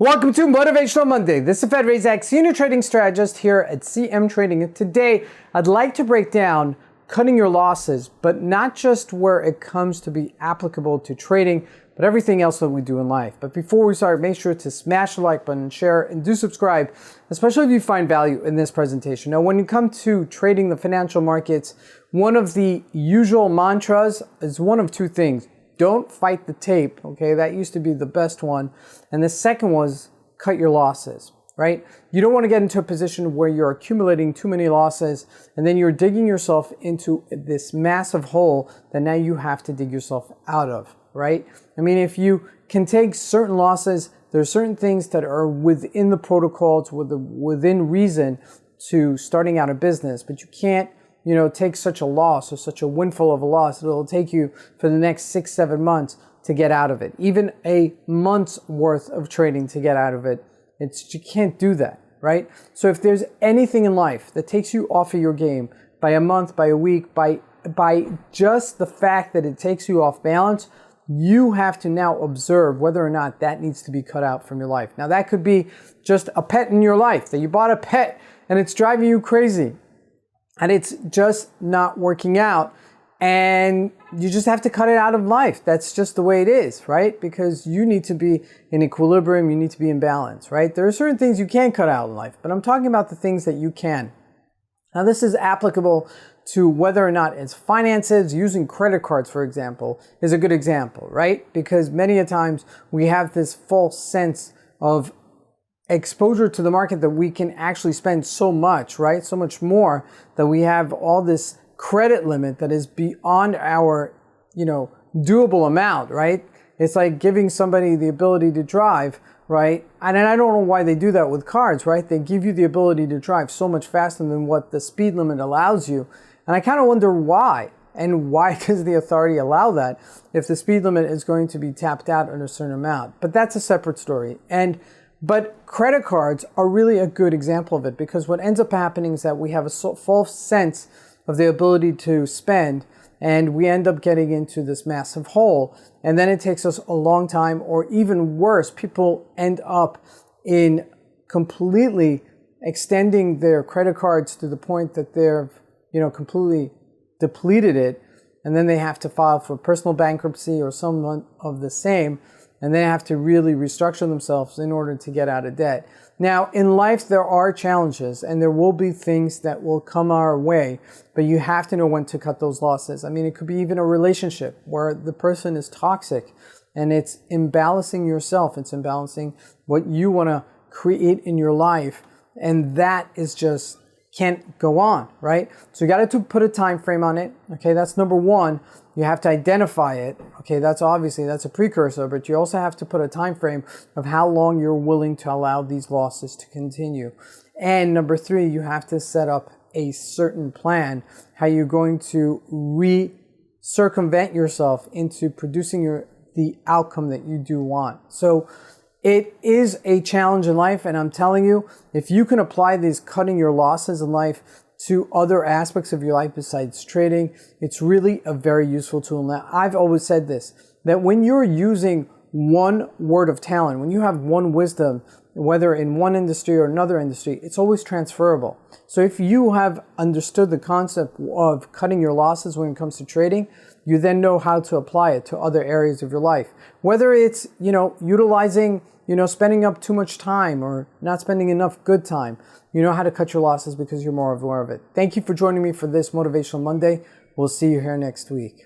Welcome to Motivational Monday. This is Fed Razak, Senior Trading Strategist here at CMTrading. And today, I'd like to break down cutting your losses, but not just where it comes to be applicable to trading, but everything else that we do in life. But before we start, make sure to smash the like button, share, and do subscribe, especially if you find value in this presentation. Now, when you come to trading the financial markets, one of the usual mantras is one of two things. Don't fight the tape, okay? That used to be the best one. And the second was cut your losses, right? You don't want to get into a position where you're accumulating too many losses and then you're digging yourself into this massive hole that now you have to dig yourself out of, right? I mean, if you can take certain losses, there are certain things that are within the protocols, within reason to starting out a business, but you can't take such a loss or such a windfall of a loss. It'll take you for the next 6-7 months to get out of it. Even a month's worth of trading to get out of it. You can't do that, right? So if there's anything in life that takes you off of your game by a month, by a week, by just the fact that it takes you off balance, you have to now observe whether or not that needs to be cut out from your life. Now that could be just a pet in your life, that you bought a pet and it's driving you crazy. And it's just not working out, and you just have to cut it out of life. That's just the way it is, right? Because you need to be in equilibrium, you need to be in balance, right? There are certain things you can't cut out in life, but I'm talking about the things that you can. Now, this is applicable to whether or not it's finances. Using credit cards, for example, is a good example, right? Because many a times we have this false sense of exposure to the market that we can actually spend so much, right? So much more, that we have all this credit limit that is beyond our, doable amount, right? It's like giving somebody the ability to drive, right? And I don't know why they do that with cars, right? They give you the ability to drive so much faster than what the speed limit allows you. And I kind of wonder why. And why does the authority allow that if the speed limit is going to be tapped out at a certain amount? But that's a separate story. But credit cards are really a good example of it, because what ends up happening is that we have a false sense of the ability to spend, and we end up getting into this massive hole, and then it takes us a long time, or even worse, people end up in completely extending their credit cards to the point that they're completely depleted it, and then they have to file for personal bankruptcy or somewhat of the same, and they have to really restructure themselves in order to get out of debt. Now, in life, there are challenges, and there will be things that will come our way, but you have to know when to cut those losses. I mean, it could be even a relationship where the person is toxic, and it's imbalancing yourself. It's imbalancing what you want to create in your life, and that is just can't go on, right? So you got to put a time frame on it. Okay, that's number one. You have to identify it. Okay, that's a precursor, but you also have to put a time frame of how long you're willing to allow these losses to continue. And number three, you have to set up a certain plan, how you're going to circumvent yourself into producing the outcome that you do want. So it is a challenge in life, and I'm telling you, if you can apply these cutting your losses in life to other aspects of your life besides trading, it's really a very useful tool. Now, I've always said this, that when you're using one word of talent, when you have one wisdom, whether in one industry or another industry, it's always transferable. So if you have understood the concept of cutting your losses when it comes to trading, you then know how to apply it to other areas of your life. Whether it's, utilizing, spending up too much time or not spending enough good time, you know how to cut your losses because you're more aware of it. Thank you for joining me for this Motivational Monday. We'll see you here next week.